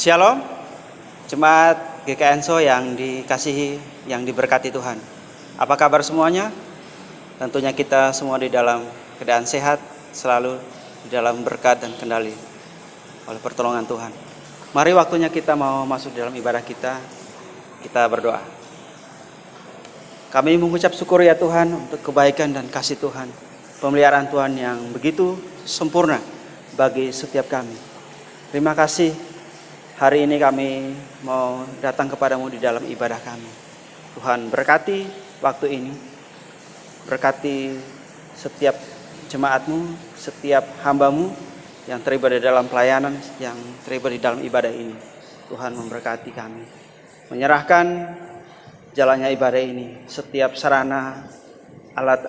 Shalom, jemaat GKNSO yang dikasihi, yang diberkati Tuhan. Apa kabar semuanya? Tentunya kita semua di dalam keadaan sehat, selalu di dalam berkat dan kendali oleh pertolongan Tuhan. Mari waktunya kita mau masuk dalam ibadah kita berdoa. Kami mengucap syukur ya Tuhan untuk kebaikan dan kasih Tuhan, pemeliharaan Tuhan yang begitu sempurna bagi setiap kami. Terima kasih. Hari ini kami mau datang kepadamu di dalam ibadah kami. Tuhan berkati waktu ini. Berkati setiap jemaatmu, setiap hambamu yang terlibat di dalam pelayanan, yang terlibat di dalam ibadah ini. Tuhan memberkati kami. Menyerahkan jalannya ibadah ini. Setiap sarana, alat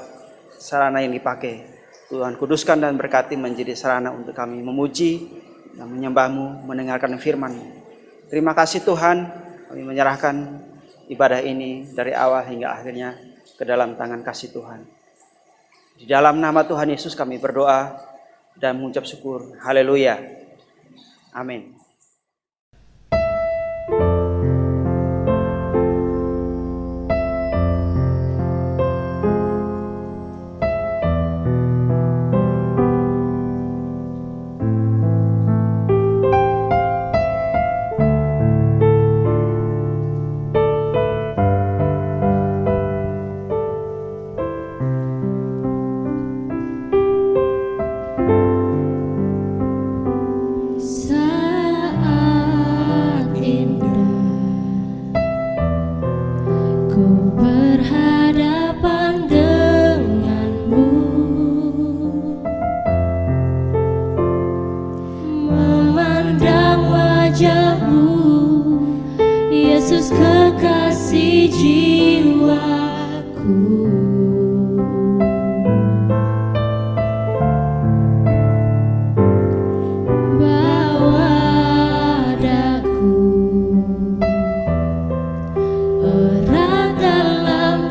sarana yang dipakai, Tuhan kuduskan dan berkati menjadi sarana untuk kami memuji dan menyembah-Mu, mendengarkan firman-Mu. Terima kasih Tuhan, kami menyerahkan ibadah ini dari awal hingga akhirnya ke dalam tangan kasih Tuhan. Di dalam nama Tuhan Yesus kami berdoa dan mengucap syukur. Haleluya. Amin. Erat dalam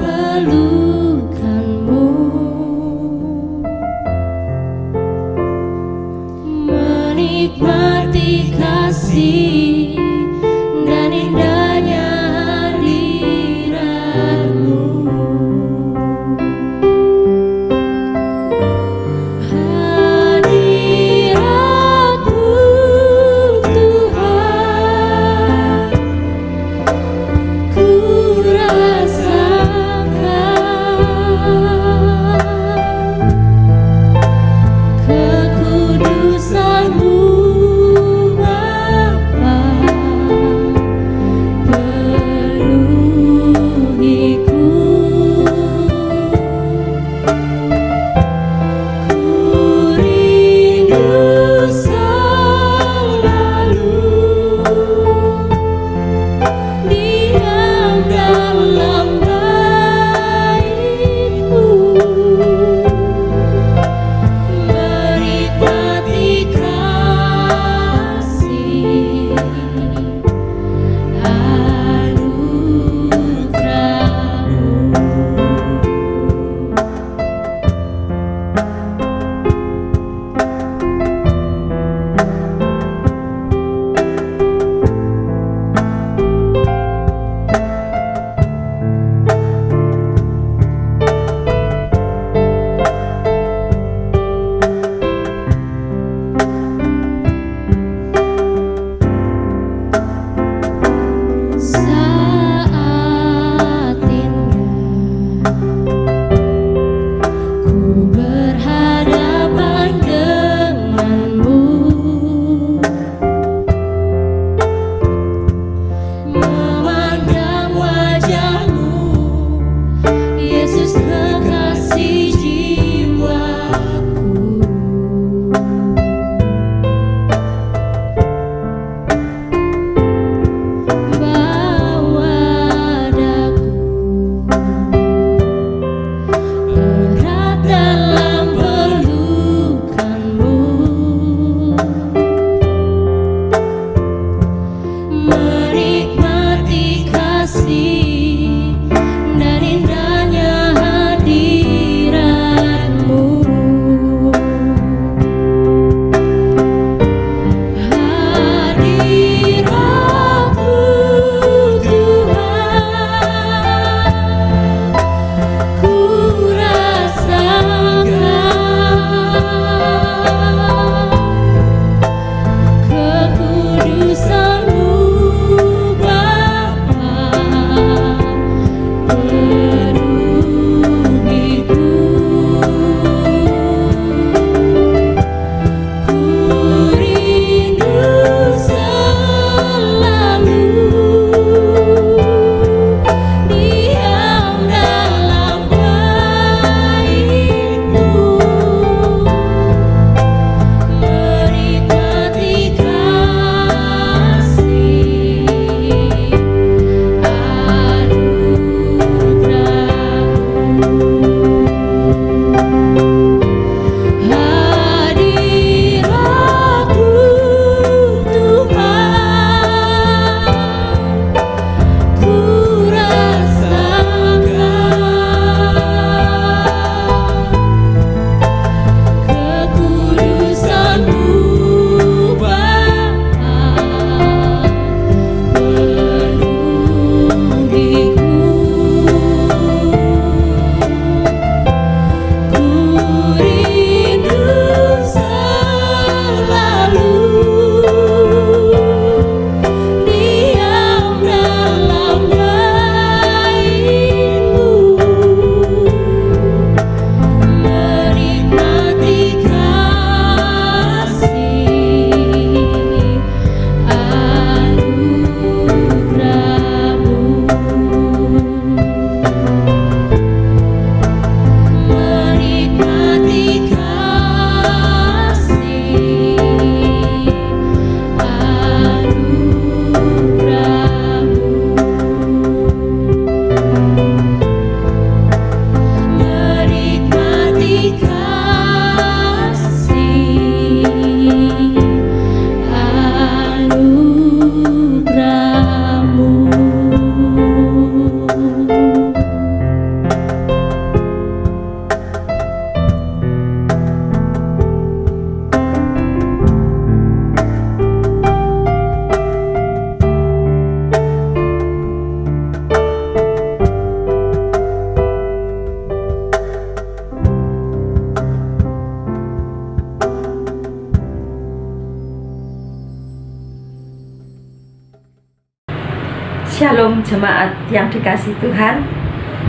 Shalom jemaat yang dikasihi Tuhan.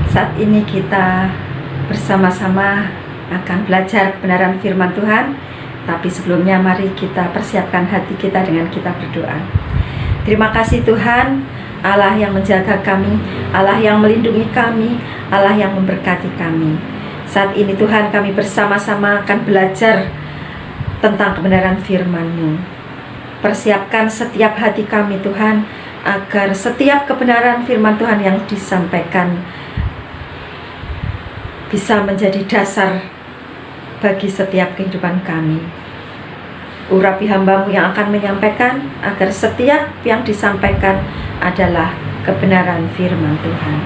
Saat ini kita bersama-sama akan belajar kebenaran firman Tuhan. Tapi sebelumnya mari kita persiapkan hati kita dengan kita berdoa. Terima kasih Tuhan, Allah yang menjaga kami, Allah yang melindungi kami, Allah yang memberkati kami. Saat ini Tuhan, kami bersama-sama akan belajar tentang kebenaran firman-Mu. Persiapkan setiap hati kami Tuhan, agar setiap kebenaran firman Tuhan yang disampaikan bisa menjadi dasar bagi setiap kehidupan kami. Urapi hamba-Mu yang akan menyampaikan, agar setiap yang disampaikan adalah kebenaran firman Tuhan.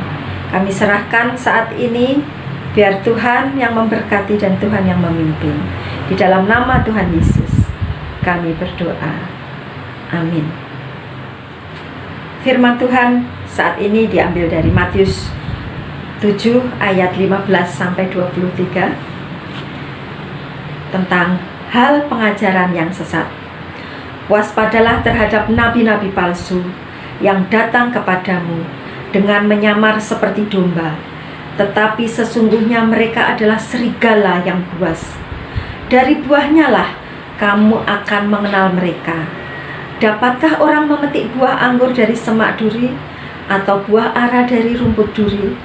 Kami serahkan saat ini, biar Tuhan yang memberkati dan Tuhan yang memimpin. Di dalam nama Tuhan Yesus kami berdoa. Amin. Firman Tuhan saat ini diambil dari Matius 7 ayat 15 sampai 23 tentang hal pengajaran yang sesat. Waspadalah terhadap nabi-nabi palsu yang datang kepadamu dengan menyamar seperti domba, tetapi sesungguhnya mereka adalah serigala yang buas. Dari buahnya lah kamu akan mengenal mereka. Dapatkah orang memetik buah anggur dari semak duri, atau buah ara dari rumput duri?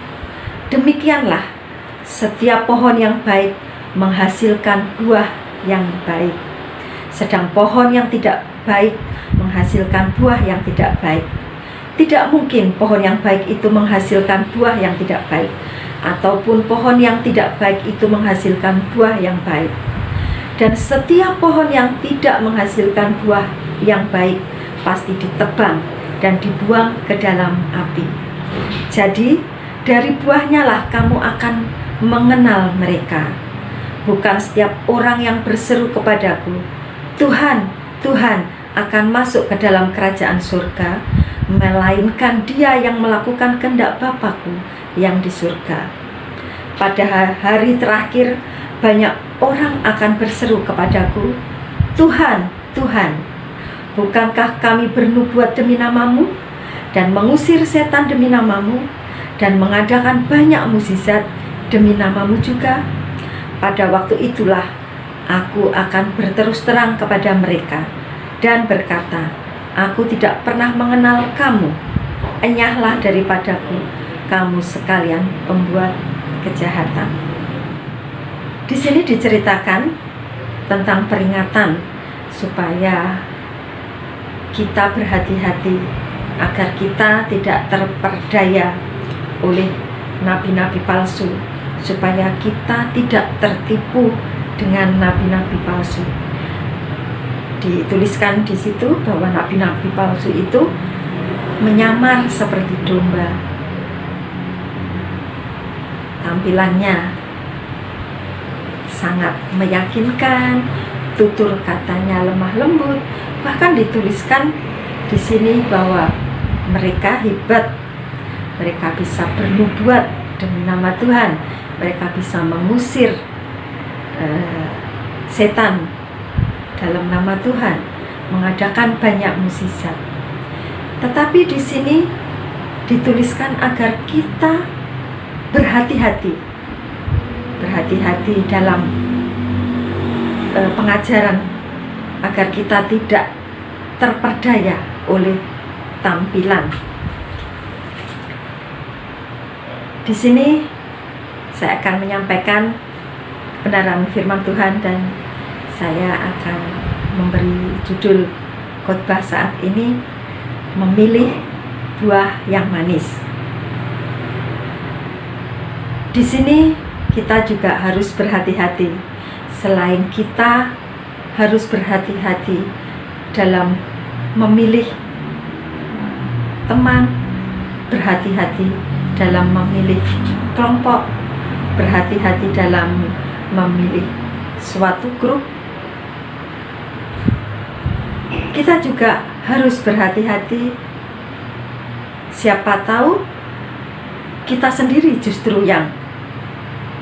Demikianlah setiap pohon yang baik menghasilkan buah yang baik, sedang pohon yang tidak baik menghasilkan buah yang tidak baik. Tidak mungkin pohon yang baik itu menghasilkan buah yang tidak baik, ataupun pohon yang tidak baik itu menghasilkan buah yang baik. Dan setiap pohon yang tidak menghasilkan buah yang baik pasti ditebang dan dibuang ke dalam api. Jadi dari buahnya lah kamu akan mengenal mereka. Bukan setiap orang yang berseru kepadaku, Tuhan, Tuhan, akan masuk ke dalam kerajaan surga, melainkan dia yang melakukan kehendak Bapa-Ku yang di surga. Pada hari terakhir banyak orang akan berseru kepadaku, Tuhan, Tuhan, bukankah kami bernubuat demi nama-Mu dan mengusir setan demi nama-Mu dan mengadakan banyak mukjizat demi nama-Mu juga? Pada waktu itulah aku akan berterus terang kepada mereka dan berkata, aku tidak pernah mengenal kamu. Enyahlah daripadaku, kamu sekalian pembuat kejahatan. Di sini diceritakan tentang peringatan supaya kita berhati-hati agar kita tidak terperdaya oleh nabi-nabi palsu, supaya kita tidak tertipu dengan nabi-nabi palsu. Dituliskan di situ bahwa nabi-nabi palsu itu menyamar seperti domba. Tampilannya sangat meyakinkan, tutur katanya lemah lembut. Bahkan dituliskan di sini bahwa mereka hebat, mereka bisa bernubuat demi nama Tuhan, mereka bisa mengusir setan dalam nama Tuhan, mengadakan banyak mukjizat. Tetapi di sini dituliskan agar kita berhati-hati dalam pengajaran, agar kita tidak terperdaya oleh tampilan. Di sini saya akan menyampaikan kebenaran firman Tuhan dan saya akan memberi judul khotbah saat ini, memilih buah yang manis. Di sini kita juga harus berhati-hati. Selain kita harus berhati-hati dalam memilih teman, berhati-hati dalam memilih kelompok, berhati-hati dalam memilih suatu grup. Kita juga harus berhati-hati, siapa tahu kita sendiri justru yang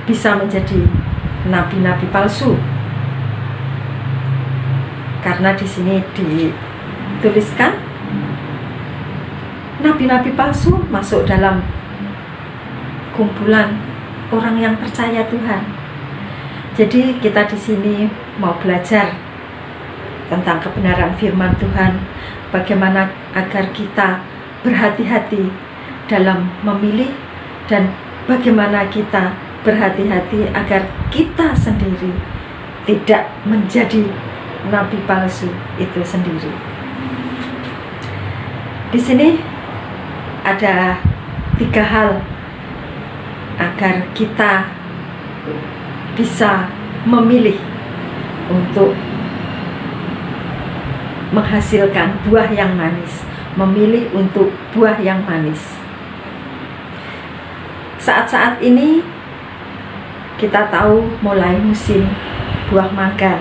bisa menjadi nabi-nabi palsu. Karena di sini dituliskan nabi-nabi palsu masuk dalam kumpulan orang yang percaya Tuhan. Jadi kita di sini mau belajar tentang kebenaran firman Tuhan, bagaimana agar kita berhati-hati dalam memilih, dan bagaimana kita berhati-hati agar kita sendiri tidak menjadi nabi palsu itu sendiri. Di sini ada 3 hal agar kita bisa memilih untuk menghasilkan buah yang manis, memilih untuk buah yang manis. Saat-saat ini kita tahu mulai musim buah mangga.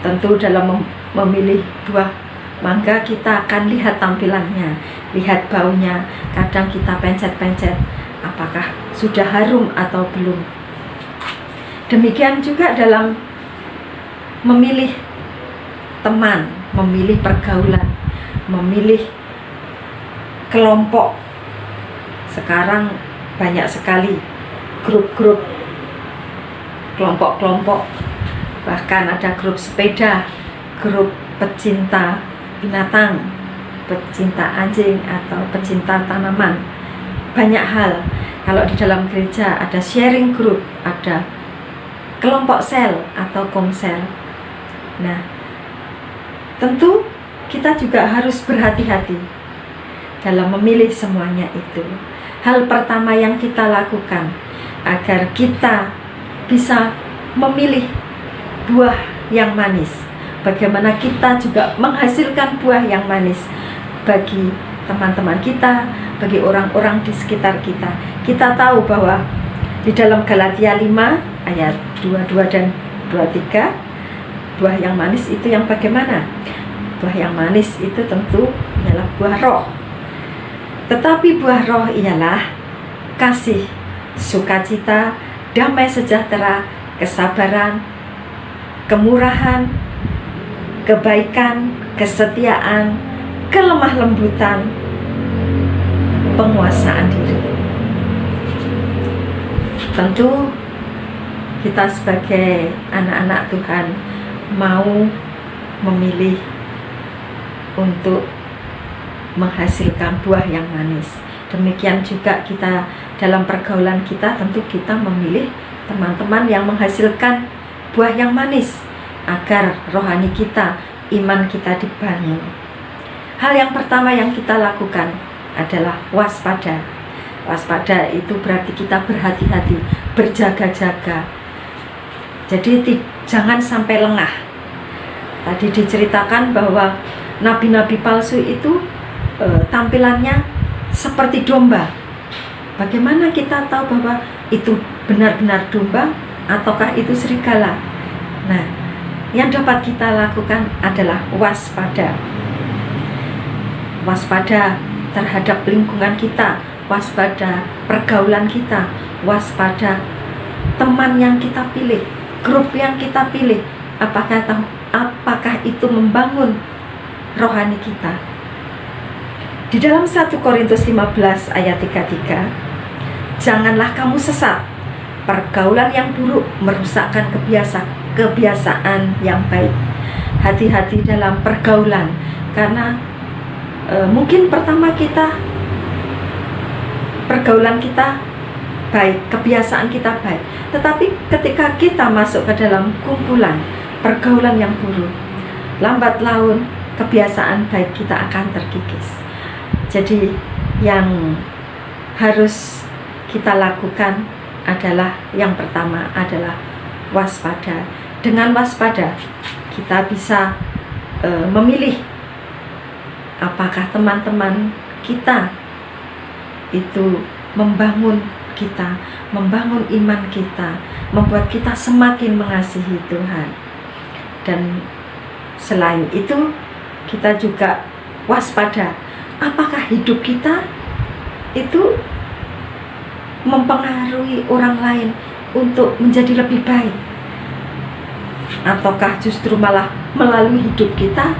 Tentu dalam memilih buah mangga kita akan lihat tampilannya, lihat baunya. Kadang kita pencet-pencet apakah sudah harum atau belum. Demikian juga dalam memilih teman, memilih pergaulan, memilih kelompok. Sekarang banyak sekali grup-grup, kelompok-kelompok, bahkan ada grup sepeda, grup pecinta binatang, pecinta anjing, atau pecinta tanaman. Banyak hal. Kalau di dalam gereja ada sharing group, ada kelompok sel atau komsel. Nah, tentu kita juga harus berhati-hati dalam memilih semuanya itu. Hal pertama yang kita lakukan agar kita bisa memilih buah yang manis, bagaimana kita juga menghasilkan buah yang manis bagi teman-teman kita, bagi orang-orang di sekitar kita. Kita tahu bahwa di dalam Galatia 5 ayat 22 dan 23, buah yang manis itu yang bagaimana? Buah yang manis itu tentu ialah buah roh. Tetapi buah roh ialah kasih, sukacita, damai sejahtera, kesabaran, kemurahan, kebaikan, kesetiaan, kelemah lembutan, penguasaan diri. Tentu kita sebagai anak-anak Tuhan mau memilih untuk menghasilkan buah yang manis. Demikian juga kita dalam pergaulan kita, tentu kita memilih teman-teman yang menghasilkan buah yang manis agar rohani kita, iman kita dibangun. Hal yang pertama yang kita lakukan adalah waspada. Waspada itu berarti kita berhati-hati, berjaga-jaga. Jadi jangan sampai lengah. Tadi diceritakan bahwa nabi-nabi palsu itu tampilannya seperti domba. Bagaimana kita tahu bahwa itu benar-benar domba ataukah itu serigala? Nah, yang dapat kita lakukan adalah waspada. Waspada terhadap lingkungan kita, waspada pergaulan kita, waspada teman yang kita pilih, grup yang kita pilih. Apakah itu membangun rohani kita? Di dalam 1 Korintus 15 ayat 33, janganlah kamu sesat. Pergaulan yang buruk merusakkan kebiasaan yang baik. Hati-hati dalam pergaulan, karena mungkin pertama pergaulan kita baik, kebiasaan kita baik, tetapi ketika kita masuk ke dalam kumpulan pergaulan yang buruk, lambat laun kebiasaan baik kita akan terkikis. Jadi yang harus kita lakukan adalah yang pertama adalah waspada. Dengan waspada kita bisa memilih apakah teman-teman kita itu membangun kita, membangun iman kita, membuat kita semakin mengasihi Tuhan. Dan selain itu kita juga waspada, apakah hidup kita itu mempengaruhi orang lain untuk menjadi lebih baik, ataukah justru malah melalui hidup kita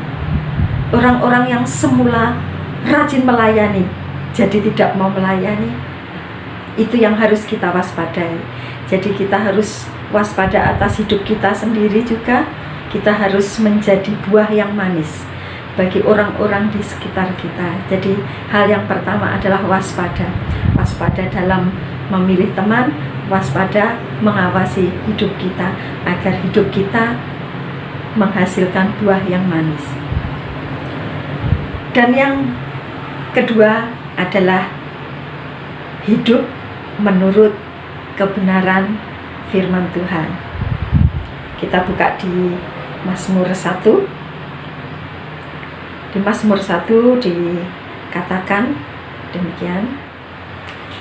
orang-orang yang semula rajin melayani jadi tidak mau melayani. Itu yang harus kita waspadai. Jadi kita harus waspada atas hidup kita sendiri juga. Kita harus menjadi buah yang manis bagi orang-orang di sekitar kita. Jadi hal yang pertama adalah waspada. Waspada dalam memilih teman, waspada mengawasi hidup kita agar hidup kita menghasilkan buah yang manis. Dan yang kedua adalah hidup menurut kebenaran firman Tuhan. Kita buka di Mazmur 1. Di Mazmur 1 dikatakan demikian: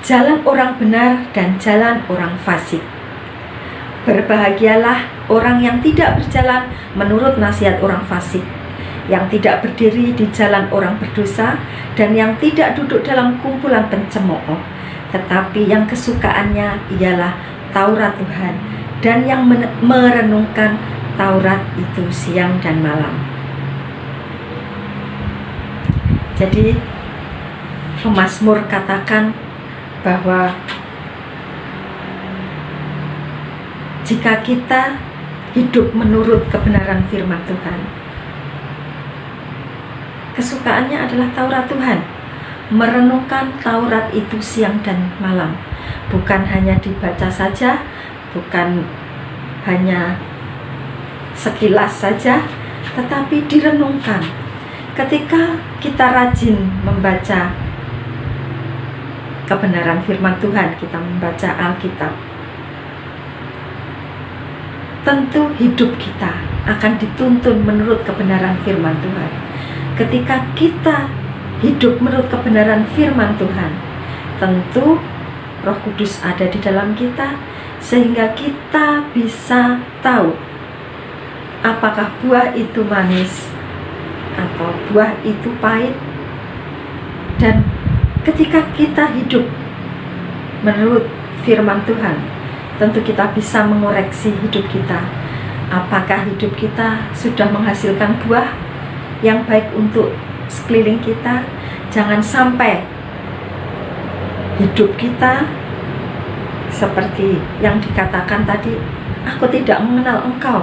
jalan orang benar dan jalan orang fasik. Berbahagialah orang yang tidak berjalan menurut nasihat orang fasik, yang tidak berdiri di jalan orang berdosa, dan yang tidak duduk dalam kumpulan pencemooh, tetapi yang kesukaannya ialah Taurat Tuhan, dan yang merenungkan Taurat itu siang dan malam. Jadi pemazmur katakan bahwa jika kita hidup menurut kebenaran firman Tuhan, kesukaannya adalah Taurat Tuhan, merenungkan Taurat itu siang dan malam, bukan hanya dibaca saja, bukan hanya sekilas saja, tetapi direnungkan. Ketika kita rajin membaca kebenaran firman Tuhan, kita membaca Alkitab, tentu hidup kita akan dituntun menurut kebenaran firman Tuhan. Ketika kita hidup menurut kebenaran firman Tuhan, tentu Roh Kudus ada di dalam kita, sehingga kita bisa tahu apakah buah itu manis atau buah itu pahit. Dan ketika kita hidup menurut firman Tuhan, tentu kita bisa mengoreksi hidup kita. Apakah hidup kita sudah menghasilkan buah yang baik untuk sekeliling kita? Jangan sampai hidup kita seperti yang dikatakan tadi, aku tidak mengenal engkau.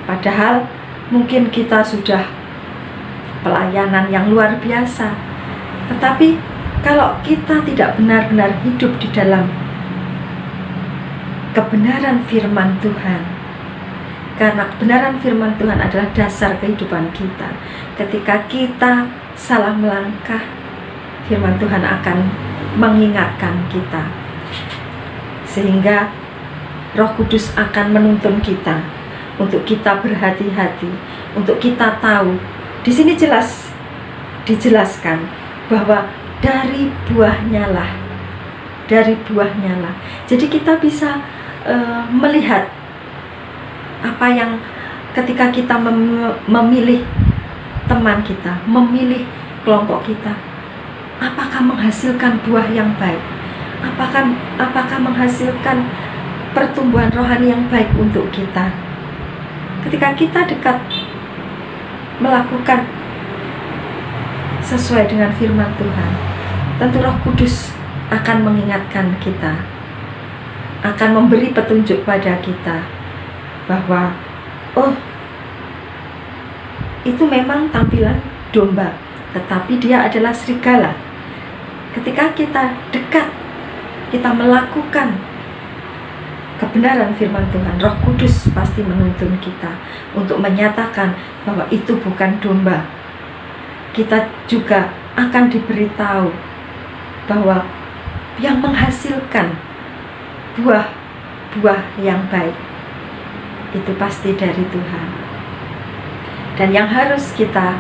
Padahal mungkin kita sudah pelayanan yang luar biasa, tetapi kalau kita tidak benar-benar hidup di dalam kebenaran firman Tuhan, karena kebenaran firman Tuhan adalah dasar kehidupan kita. Ketika kita salah melangkah, firman Tuhan akan mengingatkan kita, sehingga Roh Kudus akan menuntun kita untuk kita berhati-hati, untuk kita tahu. Di sini dijelaskan bahwa dari buahnya lah. Jadi kita bisa melihat apa yang ketika kita memilih teman kita, memilih kelompok kita, apakah menghasilkan buah yang baik, apakah menghasilkan pertumbuhan rohani yang baik untuk kita. Ketika kita dekat melakukan sesuai dengan firman Tuhan, tentu Roh Kudus akan mengingatkan kita, akan memberi petunjuk pada kita bahwa itu memang tampilan domba, tetapi dia adalah serigala. Ketika kita dekat, kita melakukan kebenaran firman Tuhan, Roh Kudus pasti menuntun kita untuk menyatakan bahwa itu bukan domba. Kita juga akan diberitahu bahwa yang menghasilkan buah yang baik itu pasti dari Tuhan. Dan yang harus kita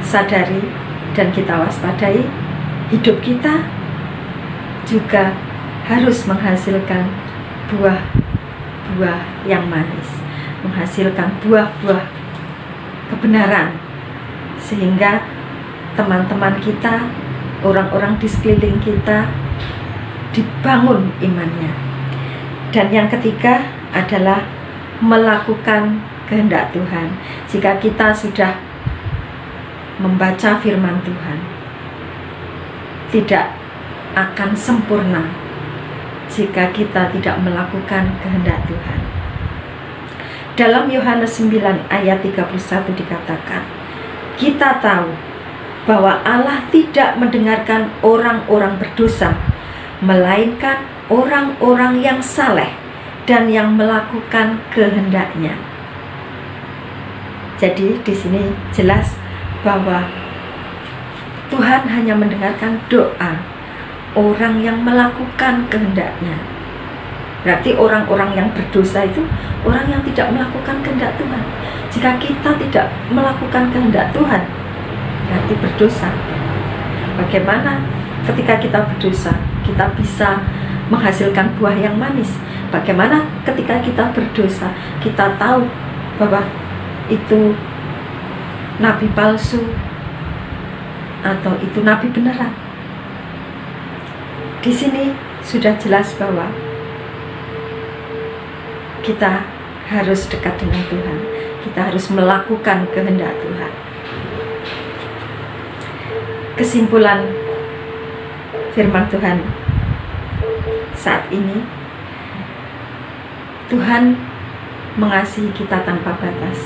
sadari dan kita waspadai, hidup kita juga harus menghasilkan buah-buah yang manis, menghasilkan buah-buah kebenaran, sehingga teman-teman kita, orang-orang di sekeliling kita dibangun imannya. Dan yang ketiga adalah melakukan kehendak Tuhan. Jika kita sudah membaca firman Tuhan tidak akan sempurna jika kita tidak melakukan kehendak Tuhan. Dalam Yohanes 9 ayat 31 dikatakan, kita tahu bahwa Allah tidak mendengarkan orang-orang berdosa, melainkan orang-orang yang saleh dan yang melakukan kehendak-Nya. Jadi di sini jelas bahwa Tuhan hanya mendengarkan doa orang yang melakukan kehendak-Nya. Berarti orang-orang yang berdosa itu orang yang tidak melakukan kehendak Tuhan. Jika kita tidak melakukan kehendak Tuhan, berarti berdosa. Bagaimana ketika kita berdosa, kita bisa menghasilkan buah yang manis? Bagaimana ketika kita berdosa, kita tahu bahwa itu nabi palsu atau itu nabi beneran? Di sini sudah jelas bahwa kita harus dekat dengan Tuhan. Kita harus melakukan kehendak Tuhan. Kesimpulan firman Tuhan saat ini, Tuhan mengasihi kita tanpa batas.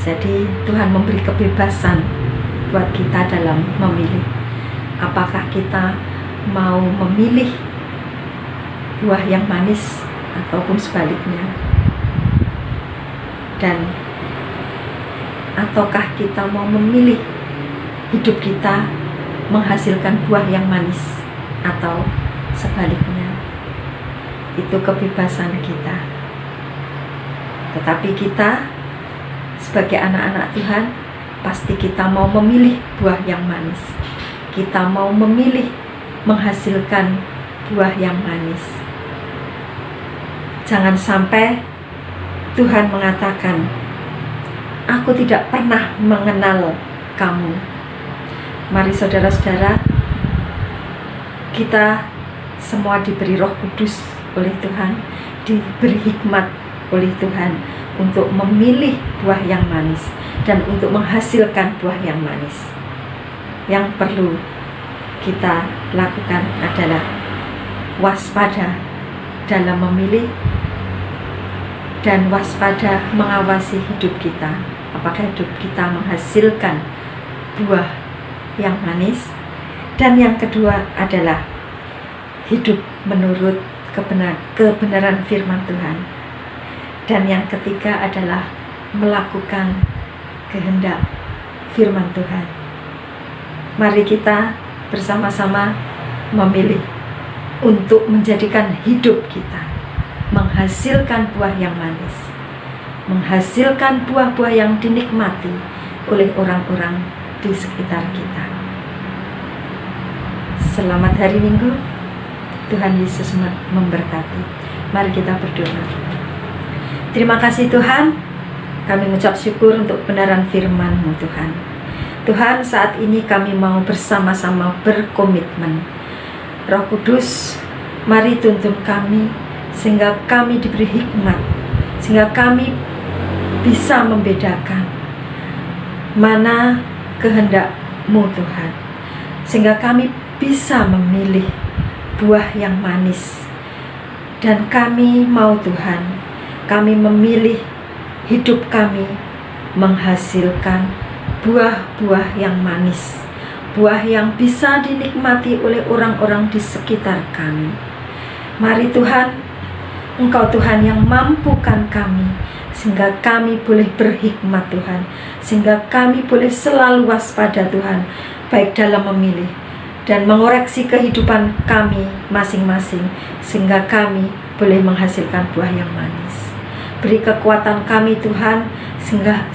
Jadi Tuhan memberi kebebasan buat kita dalam memilih. Apakah kita mau memilih buah yang manis ataupun sebaliknya, dan ataukah kita mau memilih hidup kita menghasilkan buah yang manis atau sebaliknya. Itu kebebasan kita. Tetapi kita sebagai anak-anak Tuhan, pasti kita mau memilih buah yang manis. Kita mau memilih menghasilkan buah yang manis. Jangan sampai Tuhan mengatakan, aku tidak pernah mengenal kamu. Mari saudara-saudara, kita semua diberi Roh Kudus oleh Tuhan, diberi hikmat oleh Tuhan untuk memilih buah yang manis dan untuk menghasilkan buah yang manis. Yang perlu kita lakukan adalah waspada dalam memilih dan waspada mengawasi hidup kita. Apakah hidup kita menghasilkan buah yang manis? Dan yang kedua adalah hidup menurut kebenaran firman Tuhan. Dan yang ketiga adalah melakukan kehendak firman Tuhan. Mari kita bersama-sama memilih untuk menjadikan hidup kita menghasilkan buah yang manis, menghasilkan buah-buah yang dinikmati oleh orang-orang di sekitar kita. Selamat hari Minggu. Tuhan Yesus memberkati. Mari kita berdoa. Terima kasih Tuhan, kami mengucap syukur untuk kebenaran firman-Mu Tuhan. Tuhan, saat ini kami mau bersama-sama berkomitmen. Roh Kudus, mari tuntun kami sehingga kami diberi hikmat, sehingga kami bisa membedakan mana kehendak-Mu Tuhan, sehingga kami bisa memilih buah yang manis. Dan kami mau Tuhan, kami memilih hidup kami menghasilkan buah-buah yang manis, buah yang bisa dinikmati oleh orang-orang di sekitar kami. Mari Tuhan, Engkau Tuhan yang mampukan kami, sehingga kami boleh berhikmat Tuhan, sehingga kami boleh selalu waspada Tuhan, baik dalam memilih dan mengoreksi kehidupan kami masing-masing, sehingga kami boleh menghasilkan buah yang manis. Beri kekuatan kami Tuhan, sehingga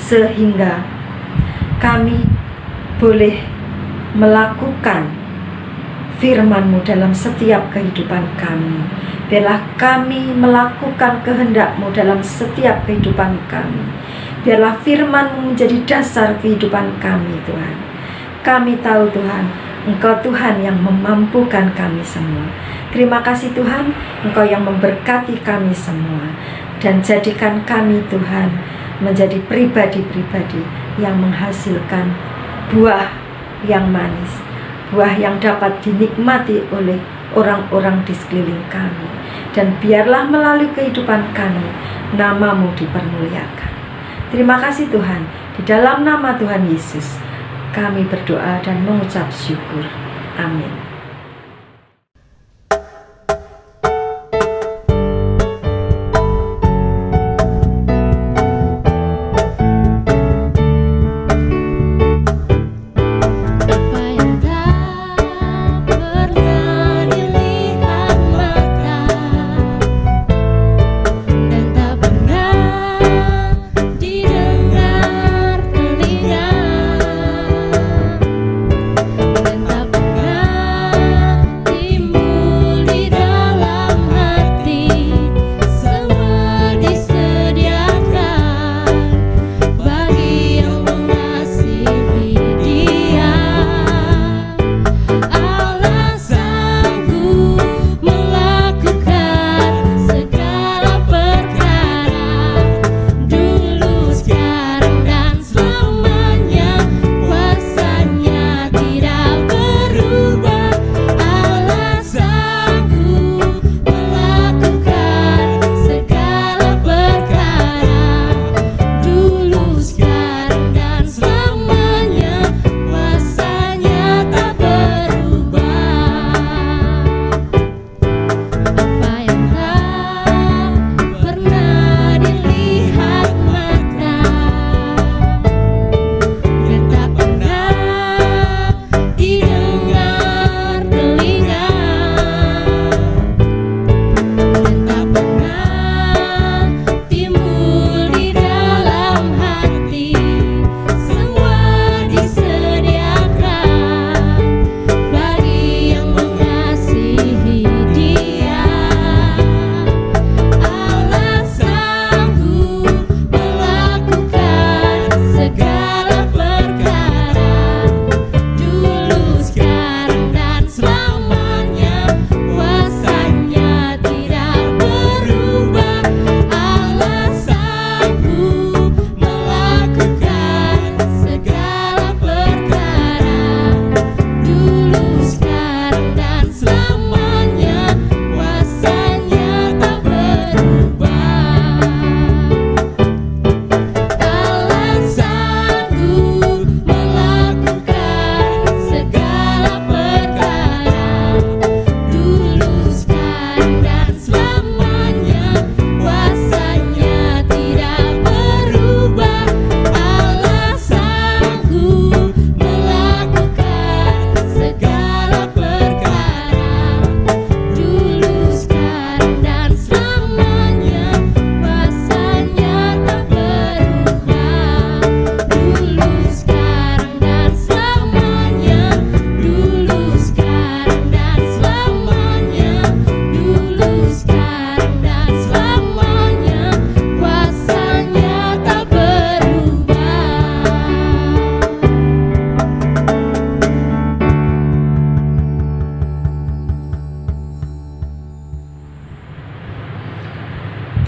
kami boleh melakukan firman-Mu dalam setiap kehidupan kami. Biarlah kami melakukan kehendak-Mu dalam setiap kehidupan kami. Biarlah firman-Mu menjadi dasar kehidupan kami Tuhan. Kami tahu Tuhan, Engkau Tuhan yang memampukan kami semua. Terima kasih Tuhan, Engkau yang memberkati kami semua. Dan jadikan kami Tuhan menjadi pribadi-pribadi yang menghasilkan buah yang manis, buah yang dapat dinikmati oleh orang-orang di sekeliling kami. Dan biarlah melalui kehidupan kami, nama-Mu dipermuliakan. Terima kasih Tuhan, di dalam nama Tuhan Yesus kami berdoa dan mengucap syukur. Amin.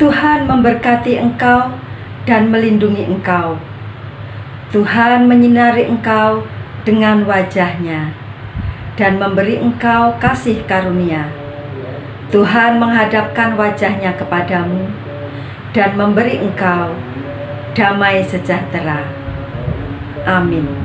Tuhan memberkati engkau dan melindungi engkau. Tuhan menyinari engkau dengan wajah-Nya dan memberi engkau kasih karunia. Tuhan menghadapkan wajah-Nya kepadamu dan memberi engkau damai sejahtera. Amin.